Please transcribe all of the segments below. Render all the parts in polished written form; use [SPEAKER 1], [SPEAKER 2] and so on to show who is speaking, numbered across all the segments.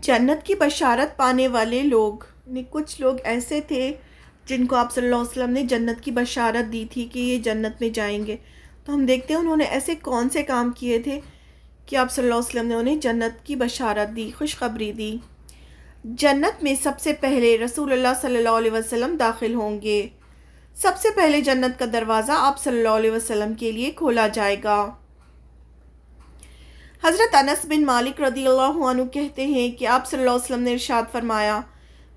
[SPEAKER 1] جنت کی بشارت پانے والے لوگ کچھ لوگ ایسے تھے جن کو آپ صلی اللہ علیہ وسلم نے جنت کی بشارت دی تھی کہ یہ جنت میں جائیں گے. تو ہم دیکھتے ہیں انہوں نے ایسے کون سے کام کیے تھے کہ آپ صلی اللہ علیہ وسلم نے انہیں جنت کی بشارت دی، خوشخبری دی. جنت میں سب سے پہلے رسول اللہ صلی اللہ علیہ وسلم داخل ہوں گے. سب سے پہلے جنت کا دروازہ آپ صلی اللہ علیہ وسلم کے لیے کھولا جائے گا. حضرت انس بن مالک رضی اللہ عنہ کہتے ہیں کہ آپ صلی اللہ علیہ وسلم نے ارشاد فرمایا،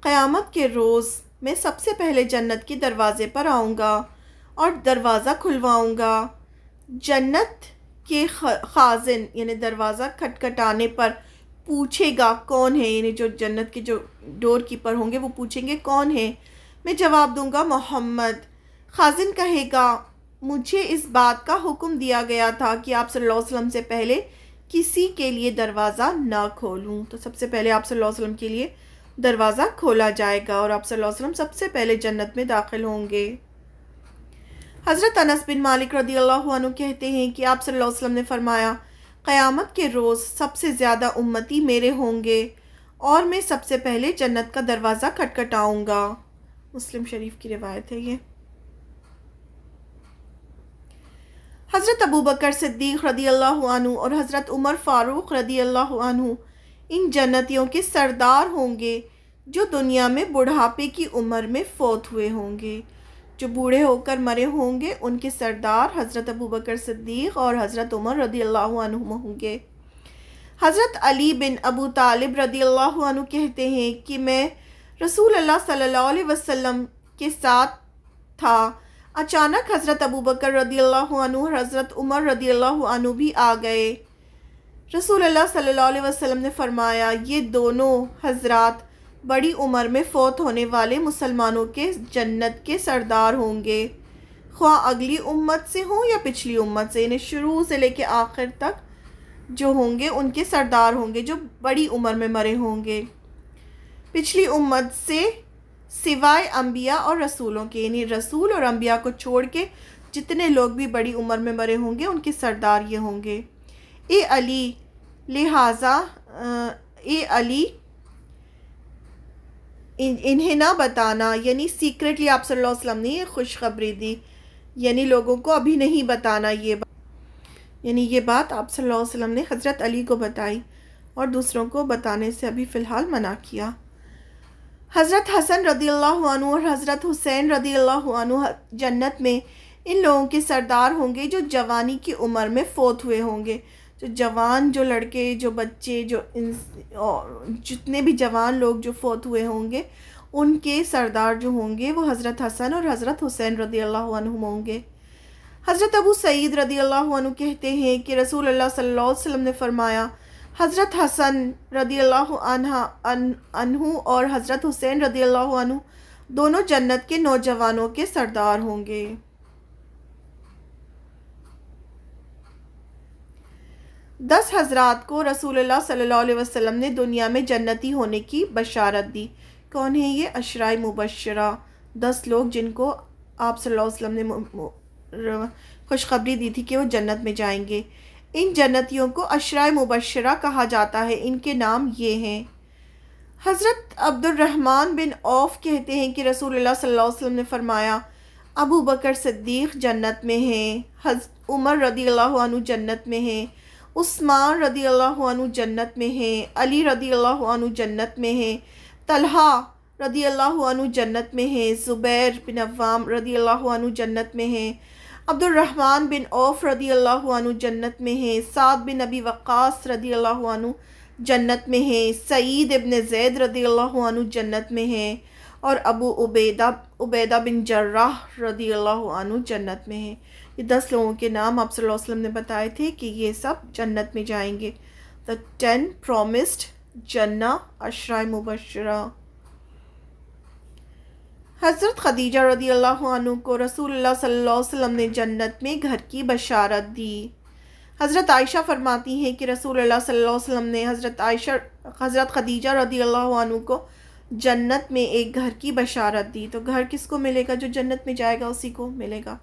[SPEAKER 1] قیامت کے روز میں سب سے پہلے جنت کے دروازے پر آؤں گا اور دروازہ کھلواؤں گا. جنت کے خازن یعنی دروازہ کھٹکھٹانے پر پوچھے گا کون ہے، یعنی جو جنت کے جو ڈور کیپر ہوں گے وہ پوچھیں گے کون ہے. میں جواب دوں گا محمد. خازن کہے گا مجھے اس بات کا حکم دیا گیا تھا کہ آپ صلی اللہ علیہ وسلم سے پہلے کسی کے لیے دروازہ نہ کھولوں. تو سب سے پہلے آپ صلی اللہ علیہ وسلم کے لیے دروازہ کھولا جائے گا اور آپ صلی اللہ علیہ وسلم سب سے پہلے جنت میں داخل ہوں گے. حضرت انس بن مالک رضی اللہ عنہ کہتے ہیں کہ آپ صلی اللہ علیہ وسلم نے فرمایا، قیامت کے روز سب سے زیادہ امتی میرے ہوں گے اور میں سب سے پہلے جنت کا دروازہ کھٹکھٹاؤں گا. مسلم شریف کی روایت ہے یہ. حضرت ابوبکر صدیق رضی اللہ عنہ اور حضرت عمر فاروق رضی اللہ عنہ ان جنتیوں کے سردار ہوں گے جو دنیا میں بڑھاپے کی عمر میں فوت ہوئے ہوں گے. جو بوڑھے ہو کر مرے ہوں گے ان کے سردار حضرت ابوبکر صدیق اور حضرت عمر رضی اللہ عنہ ہوں گے. حضرت علی بن ابو طالب رضی اللہ عنہ کہتے ہیں کہ میں رسول اللہ صلی اللہ علیہ وسلم کے ساتھ تھا. اچانک حضرت ابوبکر رضی اللہ عنہ اور حضرت عمر رضی اللہ عنہ بھی آ گئے. رسول اللہ صلی اللہ علیہ وسلم نے فرمایا، یہ دونوں حضرات بڑی عمر میں فوت ہونے والے مسلمانوں کے جنت کے سردار ہوں گے، خواہ اگلی امت سے ہوں یا پچھلی امت سے، یعنی شروع سے لے کے آخر تک جو ہوں گے ان کے سردار ہوں گے جو بڑی عمر میں مرے ہوں گے. پچھلی امت سے سوائے انبیاء اور رسولوں کے، یعنی رسول اور انبیاء کو چھوڑ کے جتنے لوگ بھی بڑی عمر میں مرے ہوں گے ان کے سردار یہ ہوں گے. اے علی انہیں نہ بتانا، یعنی سیکریٹلی آپ صلی اللہ علیہ وسلم نے یہ خوشخبری دی، یعنی لوگوں کو ابھی نہیں بتانا یہ بات، یعنی یہ بات آپ صلی اللہ علیہ وسلم نے حضرت علی کو بتائی اور دوسروں کو بتانے سے ابھی فی الحال منع کیا. حضرت حسن رضی اللہ عنہ اور حضرت حسین رضی اللہ عنہ جنت میں ان لوگوں کے سردار ہوں گے جو جوانی کی عمر میں فوت ہوئے ہوں گے. جو جوان، جو لڑکے، جو بچے، جتنے بھی جوان لوگ جو فوت ہوئے ہوں گے ان کے سردار جو ہوں گے وہ حضرت حسن اور حضرت حسین رضی اللہ عنہ ہوں گے. حضرت ابو سعید رضی اللہ عنہ کہتے ہیں کہ رسول اللہ صلی اللہ علیہ وسلم نے فرمایا، حضرت حسن رضی اللہ عنہ اور حضرت حسین رضی اللہ عنہ دونوں جنت کے نوجوانوں کے سردار ہوں گے. دس حضرات کو رسول اللہ صلی اللہ علیہ وسلم نے دنیا میں جنتی ہونے کی بشارت دی. کون ہیں یہ؟ عشرائے مبشرہ، 10 لوگ جن کو آپ صلی اللہ علیہ وسلم نے خوشخبری دی تھی کہ وہ جنت میں جائیں گے. ان جنتیوں کو عشرائے مبشرہ کہا جاتا ہے. ان کے نام یہ ہیں. حضرت عبد الرحمن بن عوف کہتے ہیں کہ رسول اللہ صلی اللہ علیہ وسلم نے فرمایا، ابو بکر صدیق جنت میں ہیں، عمر رضی اللہ عنہ جنت میں ہیں، عثمان رضی اللہ عنہ جنت میں ہیں، علی رضی اللہ عنہ جنت میں ہیں، طلحہ رضی اللہ عنہ جنت میں ہیں، زبیر بن عوام رضی اللہ عنہ جنت میں ہیں، عبد الرحمن بن عوف رضی اللہ عنہ جنت میں ہیں، سعد بن ابی وقاص رضی اللہ عنہ جنت میں ہیں، سعید ابن زید رضی اللہ عنہ جنت میں ہیں، اور ابو عبیدہ بن جراح رضی اللہ عنہ جنت میں ہیں. یہ 10 لوگوں کے نام آپ صلی اللہ علیہ وسلم نے بتائے تھے کہ یہ سب جنت میں جائیں گے. The 10 promised جنہ، عشرائے مبشرہ. حضرت خدیجہ رضی اللہ عنہ کو رسول اللہ صلی اللہ علیہ وسلم نے جنت میں گھر کی بشارت دی. حضرت عائشہ فرماتی ہیں کہ رسول اللہ صلی اللہ علیہ وسلم نے حضرت خدیجہ رضی اللہ عنہ کو جنت میں ایک گھر کی بشارت دی. تو گھر کس کو ملے گا؟ جو جنت میں جائے گا اسی کو ملے گا.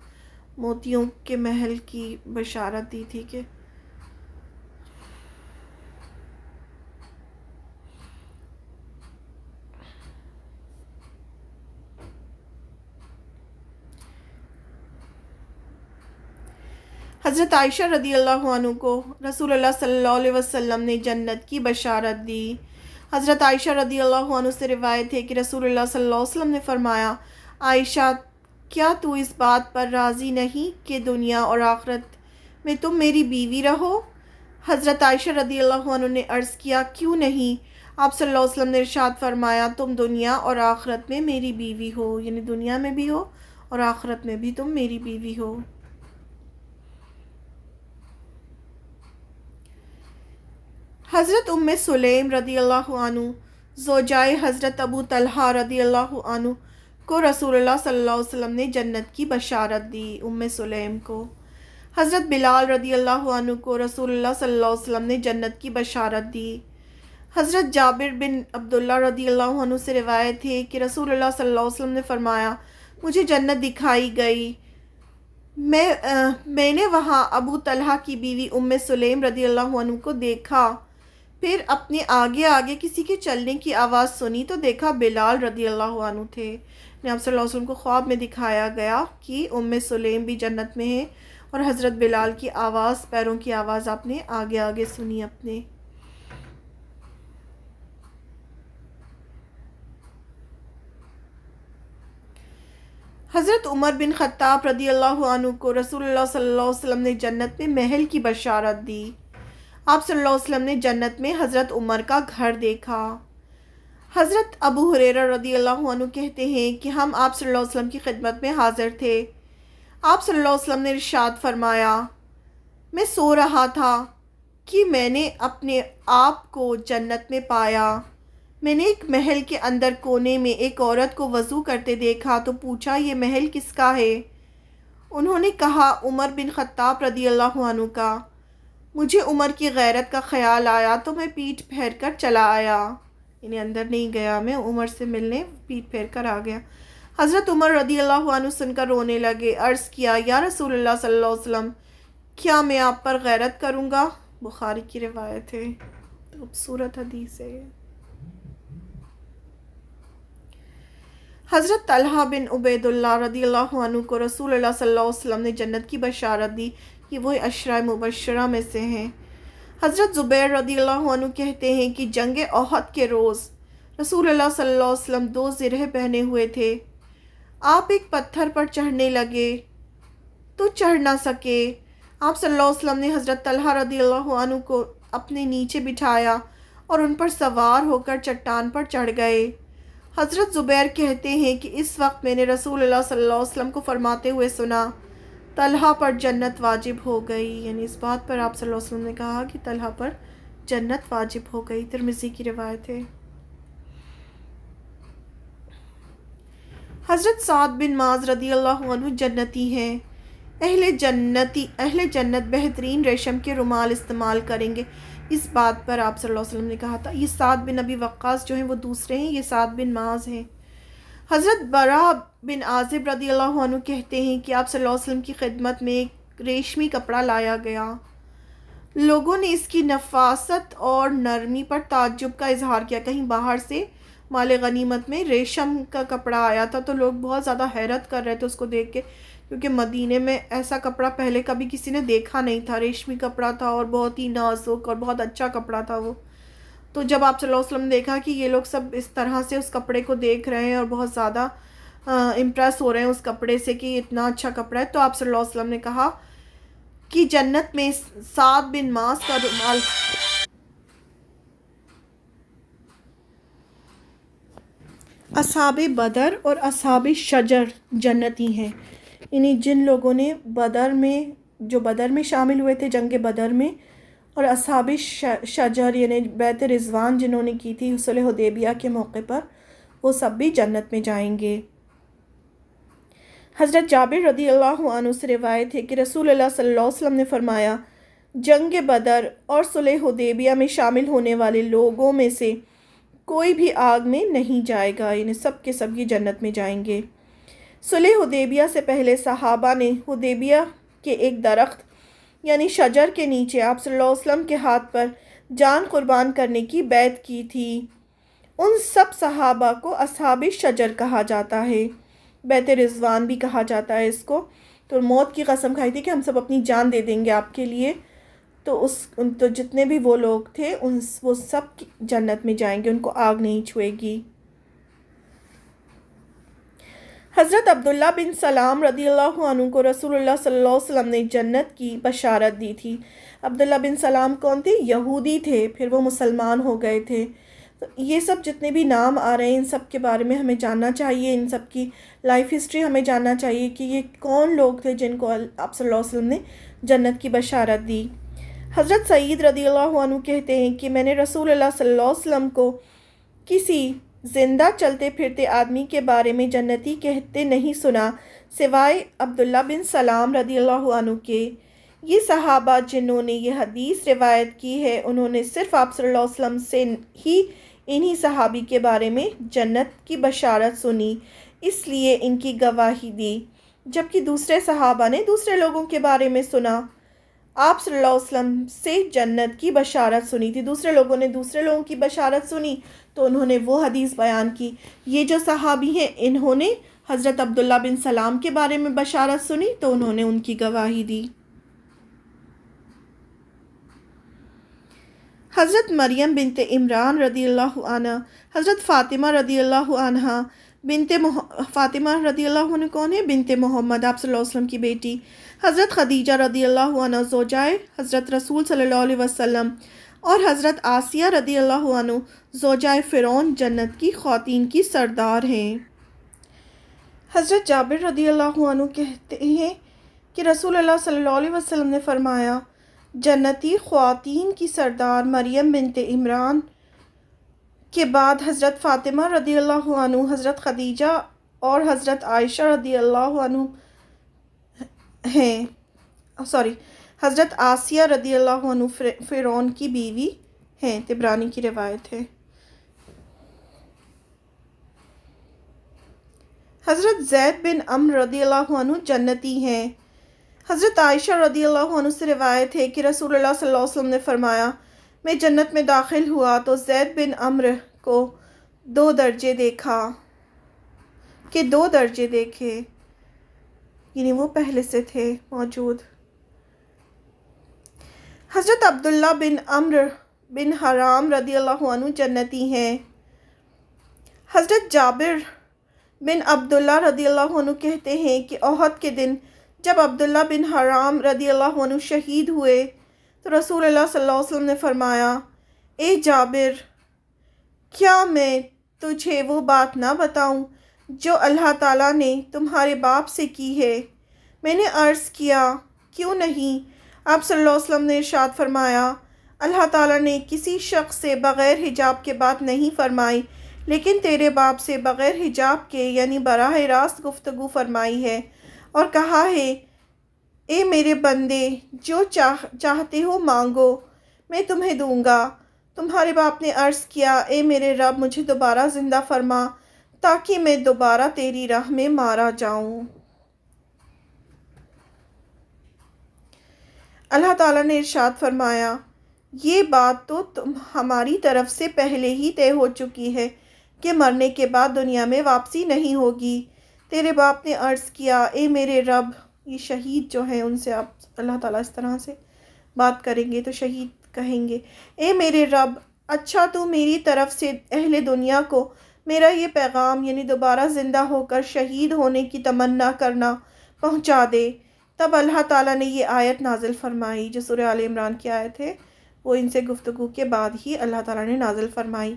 [SPEAKER 1] موتیوں کے محل کی بشارت دی تھی کہ حضرت عائشہ رضی اللہ عنہ کو رسول اللہ صلی اللہ علیہ وسلم نے جنت کی بشارت دی۔ حضرت عائشہ رضی اللہ عنہ سے روایت ہے کہ رسول اللہ صلی اللہ علیہ وسلم نے فرمایا، عائشہ کیا تو اس بات پر راضی نہیں کہ دنیا اور آخرت میں تم میری بیوی رہو؟ حضرت عائشہ رضی اللہ عنہ نے عرض کیا، کیوں نہیں؟ آپ صلی اللہ علیہ وسلم نے ارشاد فرمایا، تم دنیا اور آخرت میں میری بیوی ہو، یعنی دنیا میں بھی ہو اور آخرت میں بھی تم میری بیوی ہو۔ حضرت ام سلیم رضی اللہ عنہ زوجائے حضرت ابو طلحہ رضی اللہ عنہ کو رسول اللہ صلی اللہ علیہ وسلم نے جنت کی بشارت دی۔ ام سلیم کو حضرت بلال رضی اللہ عنہ کو رسول اللہ صلی اللہ علیہ وسلم نے جنت کی بشارت دی۔ حضرت جابر بن عبداللہ رضی اللہ عنہ سے روایت ہے کہ رسول اللہ صلی اللہ علیہ وسلم نے فرمایا، مجھے جنت دکھائی گئی، میں نے وہاں ابو طلحہ کی بیوی ام سلیم رضی اللہ عنہ کو دیکھا، پھر اپنے آگے آگے کسی کے چلنے کی آواز سنی تو دیکھا بلال رضی اللہ عنہ تھے۔ آپ صلی اللہ علیہ وسلم کو خواب میں دکھایا گیا کہ ام سلیم بھی جنت میں ہے، اور حضرت بلال کی آواز، پیروں کی آواز آپ نے آگے آگے سنی اپنے۔ حضرت عمر بن خطاب رضی اللہ عنہ کو رسول اللہ صلی اللہ علیہ وسلم نے جنت میں محل کی بشارت دی۔ آپ صلی اللہ علیہ وسلم نے جنت میں حضرت عمر کا گھر دیکھا۔ حضرت ابو ہریرہ رضی اللہ عنہ کہتے ہیں کہ ہم آپ صلی اللہ علیہ وسلم کی خدمت میں حاضر تھے۔ آپ صلی اللہ علیہ وسلم نے ارشاد فرمایا، میں سو رہا تھا کہ میں نے اپنے آپ کو جنت میں پایا۔ میں نے ایک محل کے اندر کونے میں ایک عورت کو وضو کرتے دیکھا تو پوچھا، یہ محل کس کا ہے؟ انہوں نے کہا، عمر بن خطاب رضی اللہ عنہ کا۔ مجھے عمر کی غیرت کا خیال آیا تو میں پیٹھ پھیر کر چلا آیا، یعنی اندر نہیں گیا، میں عمر سے ملنے پیٹھ پھیر کر آ گیا۔ حضرت عمر رضی اللہ عنہ سن کر رونے لگے، عرض کیا، یا رسول اللہ صلی اللہ علیہ وسلم، کیا میں آپ پر غیرت کروں گا؟ بخاری کی روایت ہے، خوبصورت حدیث ہے۔ حضرت طلحہ بن عبید اللہ رضی اللہ عنہ کو رسول اللہ صلی اللہ علیہ وسلم نے جنت کی بشارت دی، یہ وہی عشرہ مبشرہ میں سے ہیں۔ حضرت زبیر رضی اللہ عنہ کہتے ہیں کہ جنگ احد کے روز رسول اللہ صلی اللہ علیہ وسلم 2 زرہ پہنے ہوئے تھے۔ آپ ایک پتھر پر چڑھنے لگے تو چڑھ نہ سکے۔ آپ صلی اللہ علیہ وسلم نے حضرت طلحہ رضی اللہ عنہ کو اپنے نیچے بٹھایا اور ان پر سوار ہو کر چٹان پر چڑھ گئے۔ حضرت زبیر کہتے ہیں کہ اس وقت میں نے رسول اللہ صلی اللہ علیہ وسلم کو فرماتے ہوئے سنا، طلحہ پر جنت واجب ہو گئی، یعنی اس بات پر آپ صلی اللہ علیہ وسلم نے کہا کہ طلحہ پر جنت واجب ہو گئی۔ ترمذی کی روایت ہے۔ حضرت سعد بن معاذ رضی اللہ عنہ جنتی ہیں۔ اہل جنت بہترین ریشم کے رومال استعمال کریں گے، اس بات پر آپ صلی اللہ علیہ وسلم نے کہا تھا۔ یہ سعد بن ابی وقاص جو ہیں وہ دوسرے ہیں، یہ سعد بن معاذ ہیں۔ حضرت برا بن عازب رضی اللہ عنہ کہتے ہیں کہ آپ صلی اللہ علیہ وسلم کی خدمت میں ایک ریشمی کپڑا لایا گیا۔ لوگوں نے اس کی نفاست اور نرمی پر تعجب کا اظہار کیا۔ کہیں باہر سے مال غنیمت میں ریشم کا کپڑا آیا تھا تو لوگ بہت زیادہ حیرت کر رہے تھے اس کو دیکھ کے، کیونکہ مدینے میں ایسا کپڑا پہلے کبھی کسی نے دیکھا نہیں تھا۔ ریشمی کپڑا تھا اور بہت ہی نازک اور بہت اچھا کپڑا تھا وہ۔ تو جب آپ صلی اللہ علیہ وسلم نے دیکھا کہ یہ لوگ سب اس طرح سے اس کپڑے کو دیکھ رہے ہیں اور بہت زیادہ امپریس ہو رہے ہیں اس کپڑے سے کہ اتنا اچھا کپڑا ہے، تو آپ صلی اللہ علیہ وسلم نے کہا کہ جنت میں سعد بن معاذ کا رومال اصحاب بدر اور اصحاب شجر جنتی ہیں، یعنی جن لوگوں نے بدر میں شامل ہوئے تھے، جنگ بدر میں، اور اصحاب شجر یعنی بیعت رضوان جنہوں نے کی تھی صلح حدیبیہ کے موقع پر، وہ سب بھی جنت میں جائیں گے۔ حضرت جابر رضی اللہ عنہ سے روایت ہے کہ رسول اللہ صلی اللہ علیہ وسلم نے فرمایا، جنگ بدر اور صلح حدیبیہ میں شامل ہونے والے لوگوں میں سے کوئی بھی آگ میں نہیں جائے گا، یعنی سب کے سب یہ جنت میں جائیں گے۔ صلح حدیبیہ سے پہلے صحابہ نے حدیبیہ کے ایک درخت یعنی شجر کے نیچے آپ صلی اللہ علیہ وسلم کے ہاتھ پر جان قربان کرنے کی بیعت کی تھی۔ ان سب صحابہ کو اصحاب شجر کہا جاتا ہے، بیعت رضوان بھی کہا جاتا ہے اس کو، تو موت کی قسم کھائی تھی کہ ہم سب اپنی جان دے دیں گے آپ کے لیے. تو جتنے بھی وہ لوگ تھے وہ سب جنت میں جائیں گے، ان کو آگ نہیں چھوئے گی. حضرت عبداللہ بن سلام رضی اللہ عنہ کو رسول اللہ صلی اللہ علیہ وسلم نے جنت کی بشارت دی تھی. عبداللہ بن سلام کون تھے؟ یہودی تھے، پھر وہ مسلمان ہو گئے تھے. تو یہ سب جتنے بھی نام آ رہے ہیں ان سب کے بارے میں ہمیں جاننا چاہیے، ان سب کی لائف ہسٹری ہمیں جاننا چاہیے کہ یہ کون لوگ تھے جن کو آپ صلی اللہ علیہ وسلم نے جنت کی بشارت دی. حضرت سعید رضی اللہ عنہ کہتے ہیں کہ میں نے رسول اللہ صلی اللہ علیہ وسلم کو کسی زندہ چلتے پھرتے آدمی کے بارے میں جنتی کہتے نہیں سنا سوائے عبداللہ بن سلام رضی اللہ عنہ کے. یہ صحابہ جنہوں نے یہ حدیث روایت کی ہے انہوں نے صرف آپ صلی اللہ علیہ وسلم سے ہی انہی صحابی کے بارے میں جنت کی بشارت سنی، اس لیے ان کی گواہی دی، جبکہ دوسرے صحابہ نے دوسرے لوگوں کے بارے میں سنا. آپ صلی اللہ علیہ وسلم سے جنت کی بشارت سنی تھی، دوسرے لوگوں نے دوسرے لوگوں کی بشارت سنی تو انہوں نے وہ حدیث بیان کی. یہ جو صحابی ہیں انہوں نے حضرت عبداللہ بن سلام کے بارے میں بشارت سنی تو انہوں نے ان کی گواہی دی. حضرت مریم بنت عمران رضی اللہ عنہ، حضرت فاطمہ رضی اللہ عنہ فاطمہ رضی اللہ عنہ کون ہے؟ بنت محمد، آپ صلی اللہ علیہ وسلم کی بیٹی. حضرت خدیجہ رضی اللہ عنہ زوجائے حضرت رسول صلی اللہ علیہ وسلم، اور حضرت آسیہ رضی اللہ عنہ زوجائے فرعون جنت کی خواتین کی سردار ہیں. حضرت جابر رضی اللہ عنہ کہتے ہیں کہ رسول اللہ صلی اللہ علیہ وسلم نے فرمایا جنتی خواتین کی سردار مریم بنت عمران کے بعد حضرت فاطمہ رضی اللہ عنہ، حضرت خدیجہ اور حضرت عائشہ رضی اللہ عنہ ہیں. حضرت آسیہ رضی اللہ عنہ فرعون کی بیوی ہیں، طبرانی کی روایت ہے. حضرت زید بن عمرو رضی اللہ عنہ جنتی ہیں. حضرت عائشہ رضی اللہ عنہ سے روایت ہے کہ رسول اللہ صلی اللہ علیہ وسلم نے فرمایا میں جنت میں داخل ہوا تو زید بن عمرو کو 2 درجے دیکھے، یعنی وہ پہلے سے تھے موجود. حضرت عبداللہ بن عمرو بن حرام رضی اللہ عنہ جنتی ہیں. حضرت جابر بن عبداللہ رضی اللہ عنہ کہتے ہیں کہ احد کے دن جب عبداللہ بن حرام رضی اللہ عنہ شہید ہوئے تو رسول اللہ صلی اللہ علیہ وسلم نے فرمایا اے جابر، کیا میں تجھے وہ بات نہ بتاؤں جو اللہ تعالیٰ نے تمہارے باپ سے کی ہے؟ میں نے عرض کیا کیوں نہیں؟ آپ صلی اللہ علیہ وسلم نے ارشاد فرمایا اللہ تعالیٰ نے کسی شخص سے بغیر حجاب کے بات نہیں فرمائی لیکن تیرے باپ سے بغیر حجاب کے یعنی براہ راست گفتگو فرمائی ہے اور کہا ہے اے میرے بندے جو چاہتے ہو مانگو میں تمہیں دوں گا. تمہارے باپ نے عرض کیا اے میرے رب مجھے دوبارہ زندہ فرما تاکہ میں دوبارہ تیری راہ میں مارا جاؤں. اللہ تعالیٰ نے ارشاد فرمایا یہ بات تو ہماری طرف سے پہلے ہی طے ہو چکی ہے کہ مرنے کے بعد دنیا میں واپسی نہیں ہوگی. تیرے باپ نے عرض کیا اے میرے رب، یہ شہید جو ہیں ان سے آپ اللہ تعالیٰ اس طرح سے بات کریں گے تو شہید کہیں گے اے میرے رب، اچھا تو میری طرف سے اہل دنیا کو میرا یہ پیغام یعنی دوبارہ زندہ ہو کر شہید ہونے کی تمنا کرنا پہنچا دے. تب اللہ تعالیٰ نے یہ آیت نازل فرمائی جو سورہ آل عمران کی آیت ہے، وہ ان سے گفتگو کے بعد ہی اللہ تعالیٰ نے نازل فرمائی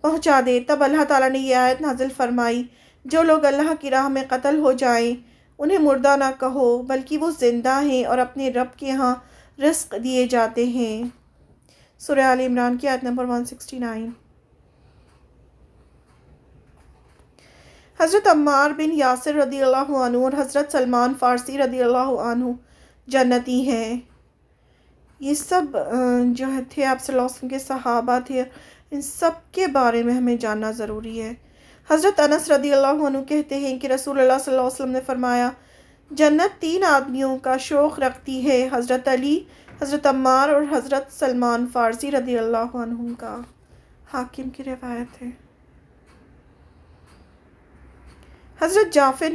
[SPEAKER 1] پہنچا دے. تب اللہ تعالیٰ نے یہ آیت نازل فرمائی جو لوگ اللہ کی راہ میں قتل ہو جائیں انہیں مردہ نہ کہو بلکہ وہ زندہ ہیں اور اپنے رب کے ہاں رزق دیے جاتے ہیں. سورہ آل عمران کی آیت نمبر 169. حضرت عمار بن یاسر رضی اللہ عنہ اور حضرت سلمان فارسی رضی اللہ عنہ جنتی ہیں. یہ سب جو تھے آپ صلی اللہ علیہ وسلم کے صحابہ تھے، ان سب کے بارے میں ہمیں جاننا ضروری ہے. حضرت انس رضی اللہ عنہ کہتے ہیں کہ رسول اللہ صلی اللہ علیہ وسلم نے فرمایا جنت 3 آدمیوں کا شوق رکھتی ہے، حضرت علی، حضرت عمار اور حضرت سلمان فارسی رضی اللہ عنہ کا. حاکم کی روایت ہے. حضرت جعفر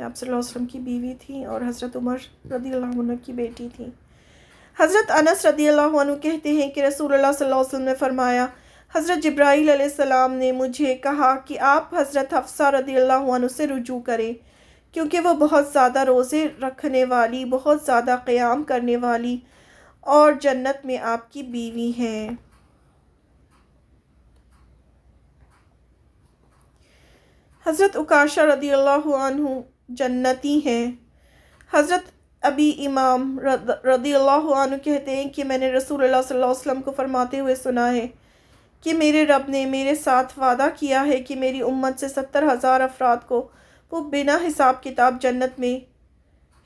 [SPEAKER 1] یہ آپ صلی اللہ علیہ وسلم کی بیوی تھیں اور حضرت عمر رضی اللہ عنہ کی بیٹی تھیں۔ حضرت انس رضی اللہ عنہ کہتے ہیں کہ رسول اللہ صلی اللہ علیہ وسلم نے فرمایا، حضرت جبرائیل علیہ السلام نے مجھے کہا کہ آپ حضرت حفصہ رضی اللہ عنہ سے رجوع کریں، کیونکہ وہ بہت زیادہ روزے رکھنے والی، بہت زیادہ قیام کرنے والی اور جنت میں آپ کی بیوی ہیں۔ حضرت عکاشہ رضی اللہ عنہ جنتی ہیں۔ حضرت ابی امام رضی اللہ عنہ کہتے ہیں کہ میں نے رسول اللہ صلی اللہ علیہ وسلم کو فرماتے ہوئے سنا ہے کہ میرے رب نے میرے ساتھ وعدہ کیا ہے کہ میری امت سے 70,000 افراد کو وہ بنا حساب کتاب جنت میں،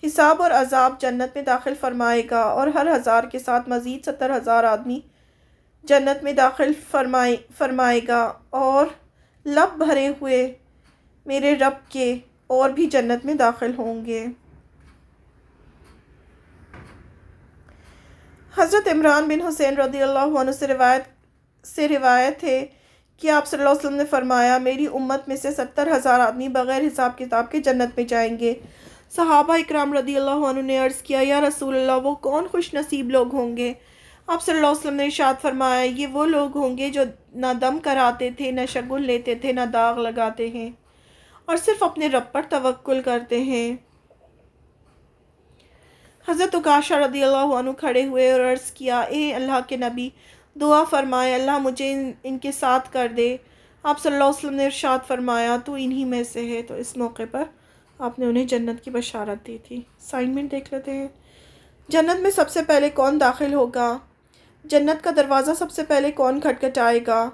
[SPEAKER 1] حساب اور عذاب جنت میں داخل فرمائے گا، اور ہر 1000 کے ساتھ مزید 70,000 آدمی جنت میں داخل فرمائے گا، اور لب بھرے ہوئے میرے رب کے اور بھی جنت میں داخل ہوں گے۔ حضرت عمران بن حسین رضی اللہ عنہ سے روایت ہے کہ آپ صلی اللہ علیہ وسلم نے فرمایا، میری امت میں سے 70,000 آدمی بغیر حساب کتاب کے جنت میں جائیں گے۔ صحابہ اکرام رضی اللہ عنہ نے عرض کیا، یا رسول اللہ، وہ کون خوش نصیب لوگ ہوں گے؟ آپ صلی اللہ علیہ وسلم نے ارشاد فرمایا، یہ وہ لوگ ہوں گے جو نہ دم کراتے تھے، نہ شگن لیتے تھے، نہ داغ لگاتے ہیں، اور صرف اپنے رب پر توکل کرتے ہیں۔ حضرت عکاشہ رضی اللہ عنہ کھڑے ہوئے اور عرض کیا، اے اللہ کے نبی، دعا فرمائے اللہ مجھے ان کے ساتھ کر دے۔ آپ صلی اللہ علیہ وسلم نے ارشاد فرمایا، تو انہی میں سے ہے۔ تو اس موقع پر آپ نے انہیں جنت کی بشارت دی تھی۔ اسائنمنٹ دیکھ لیتے ہیں۔ جنت میں سب سے پہلے کون داخل ہوگا؟ جنت کا دروازہ سب سے پہلے کون کھٹکھٹائے گا؟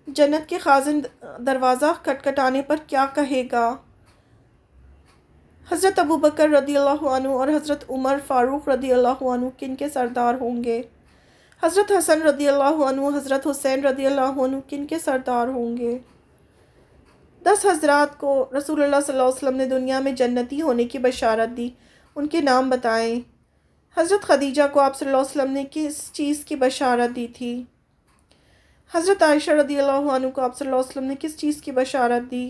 [SPEAKER 1] جنت کے خازن دروازہ کھٹکھٹانے پر کیا کہے گا؟ حضرت ابوبکر رضی اللہ عنہ اور حضرت عمر فاروق رضی اللہ عنہ کن کے سردار ہوں گے؟ حضرت حسن رضی اللہ عنہ، حضرت حسین رضی اللہ عنہ کن کے سردار ہوں گے؟ 10 حضرات کو رسول اللہ صلی اللہ علیہ وسلم نے دنیا میں جنتی ہونے کی بشارت دی، ان کے نام بتائیں۔ حضرت خدیجہ کو آپ صلی اللہ علیہ وسلم نے کس چیز کی بشارت دی تھی؟ حضرت عائشہ رضی اللہ عنہ کو آپ صلی اللہ علیہ وسلم نے کس چیز کی بشارت دی؟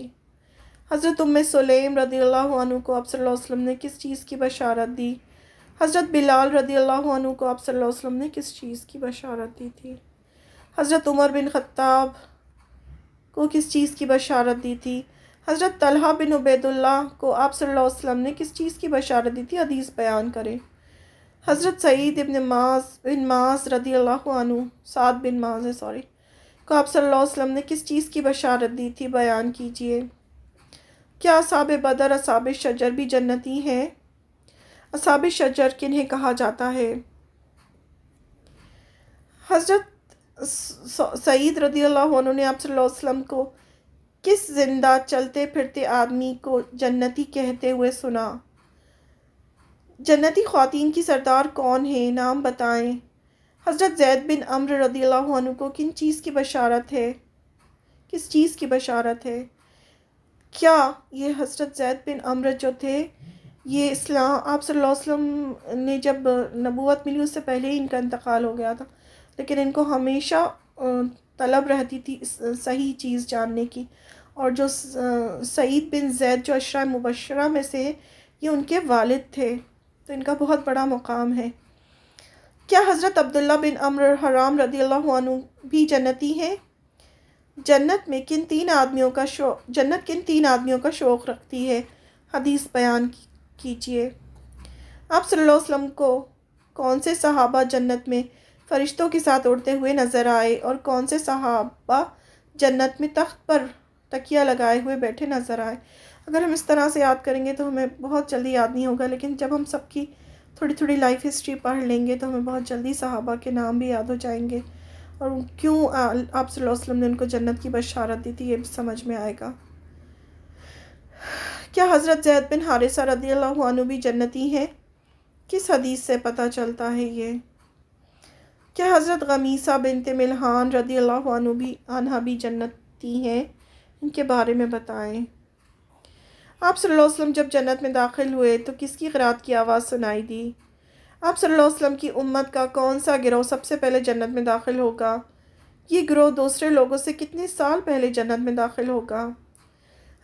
[SPEAKER 1] حضرت ام سلیم رضی اللہ عنہ کو آپ صلی اللہ علیہ وسلم نے کس چیز کی بشارت دی؟ حضرت بلال رضی اللہ عنہ کو آپ صلی اللہ علیہ وسلم نے کس چیز کی بشارت دی تھی؟ حضرت عمر بن خطاب کو کس چیز کی بشارت دی تھی؟ حضرت طلحہ بن عبید اللہ کو آپ صلی اللہ علیہ وسلم نے کس چیز کی بشارت دی تھی؟ حدیث بیان کریں۔ حضرت سعید بن معاذ رضی اللہ عنہ، سعد بن معاذ کو آپ صلی اللہ علیہ وسلم نے کس چیز کی بشارت دی تھی؟ بیان کیجئے۔ کیا اصحاب بدر، اصحاب شجر بھی جنتی ہیں؟ اصحاب شجر کنہیں کہا جاتا ہے؟ حضرت سعید رضی اللہ عنہ نے آپ صلی اللہ علیہ وسلم کو کس زندہ چلتے پھرتے آدمی کو جنتی کہتے ہوئے سنا؟ جنتی خواتین کی سردار کون ہیں؟ نام بتائیں۔ حضرت زید بن عمرو رضی اللہ عنہ کو کن چیز کی بشارت ہے؟ کس چیز کی بشارت ہے؟ کیا یہ حضرت زید بن عمرو جو تھے، یہ اسلام آپ صلی اللہ علیہ وسلم نے جب نبوت ملی اس سے پہلے ہی ان کا انتقال ہو گیا تھا، لیکن ان کو ہمیشہ طلب رہتی تھی صحیح چیز جاننے کی، اور جو سعید بن زید جو عشرہ مبشرہ میں سے یہ ان کے والد تھے، تو ان کا بہت بڑا مقام ہے۔ کیا حضرت عبداللہ بن عمرو حرام رضی اللہ عنہ بھی جنتی ہیں؟ جنت کن تین آدمیوں کا شوق رکھتی ہے؟ حدیث بیان کیجیے۔ آپ صلی اللہ علیہ وسلم کو کون سے صحابہ جنت میں فرشتوں کے ساتھ اڑتے ہوئے نظر آئے، اور کون سے صحابہ جنت میں تخت پر تکیہ لگائے ہوئے بیٹھے نظر آئے؟ اگر ہم اس طرح سے یاد کریں گے تو ہمیں بہت جلدی یاد نہیں ہوگا، لیکن جب ہم سب کی تھوڑی تھوڑی لائف ہسٹری پڑھ لیں گے تو ہمیں بہت جلدی صحابہ کے نام بھی یاد ہو جائیں گے، اور کیوں آپ صلی اللہ علیہ وسلم نے ان کو جنت کی بشارت دی تھی یہ بھی سمجھ میں آئے گا۔ کیا حضرت زید بن حارثہ رضی اللہ عنہ بھی جنتی ہیں؟ کس حدیث سے پتہ چلتا ہے یہ؟ کیا حضرت غمیسہ بنت ملحان رضی اللہ عنہ بھی جنتی ہیں؟ ان کے بارے میں بتائیں۔ آپ صلی اللہ علیہ وسلم جب جنت میں داخل ہوئے تو کس کی قرات کی آواز سنائی دی؟ آپ صلی اللہ علیہ وسلم کی امت کا کون سا گروہ سب سے پہلے جنت میں داخل ہوگا؟ یہ گروہ دوسرے لوگوں سے کتنے سال پہلے جنت میں داخل ہوگا؟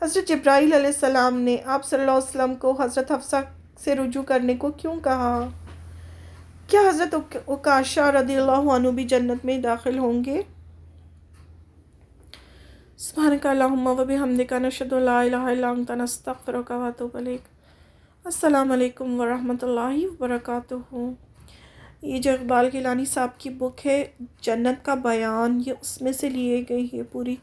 [SPEAKER 1] حضرت جبرائیل علیہ السلام نے آپ صلی اللہ علیہ وسلم کو حضرت حفصہ سے رجوع کرنے کو کیوں کہا؟ کیا حضرت عکاشہ رضی اللہ عنہ بھی جنت میں داخل ہوں گے؟ سبحانک اللہم و بحمدک نشہد ان لا الہ الا انت نستغفرک و نتوب الیک۔ السلام علیکم ورحمۃ اللہ وبرکاتہ۔ یہ جو اقبال گیلانی صاحب کی بک ہے جنت کا بیان، یہ اس میں سے لیے گئی ہے پوری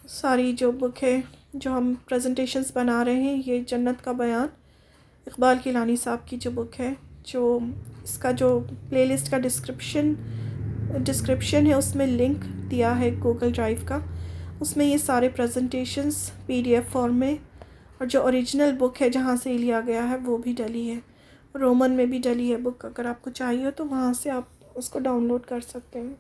[SPEAKER 1] ساری جو بک ہے جو ہم پریزنٹیشنز بنا رہے ہیں، یہ جنت کا بیان اقبال گیلانی صاحب کی جو بک ہے، جو اس کا جو پلے لسٹ کا ڈسکرپشن ہے اس میں لنک دیا ہے گوگل ڈرائیو کا، اس میں یہ سارے پریزنٹیشنز PDF فارم میں، اور جو اوریجنل بک ہے جہاں سے لیا گیا ہے وہ بھی ڈلی ہے، رومن میں بھی ڈلی ہے بک، اگر آپ کو چاہیے تو وہاں سے آپ اس کو ڈاؤن لوڈ کر سکتے ہیں۔